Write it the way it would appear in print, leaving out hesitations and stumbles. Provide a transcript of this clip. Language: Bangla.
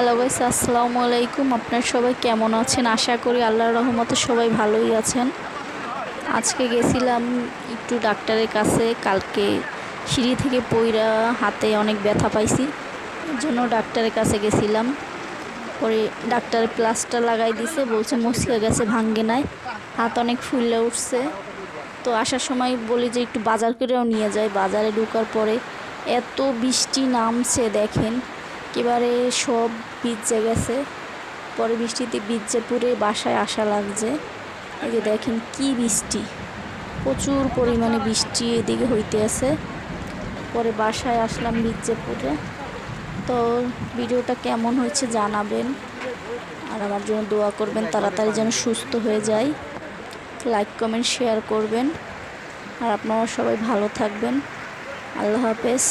হ্যালো গাইস, আসসালামু আলাইকুম। আপনারা সবাই কেমন আছেন? আশা করি আল্লাহর রহমতে সবাই ভালোই আছেন। আজকে গেছিলাম একটু ডাক্তারের কাছে। কালকে সিঁড়ি থেকে পইরা হাতে অনেক ব্যথা পাইছি, এর জন্য ডাক্তারের কাছে গেছিলাম। পরে ডাক্তার প্লাস্টার লাগাই দিছে, বলছে মচকে গেছে, ভাঙ্গে নাই, হাত অনেক ফুলে উঠছে। তো আসার সময় বলি যে একটু বাজার করেও নিয়ে যায়। বাজারে ঢোকার পরে এত বৃষ্টি নামছে, দেখেন একেবারে সব ভিজে গেছে। পরে বৃষ্টিতে ভিজে পুরে বাসায় আসা লাগছে। এই যে দেখেন কি বৃষ্টি, প্রচুর পরিমাণে বৃষ্টি এদিকে হইতে আছে। পরে বাসায় আসলাম ভিজে পুরে। তো ভিডিওটা কেমন হয়েছে জানাবেন, আর আমার জন্য দোয়া করবেন তাড়াতাড়ি যেন সুস্থ হয়ে যায়। লাইক কমেন্ট শেয়ার করবেন, আর আপনারা সবাই ভালো থাকবেন। আল্লাহ হাফেজ।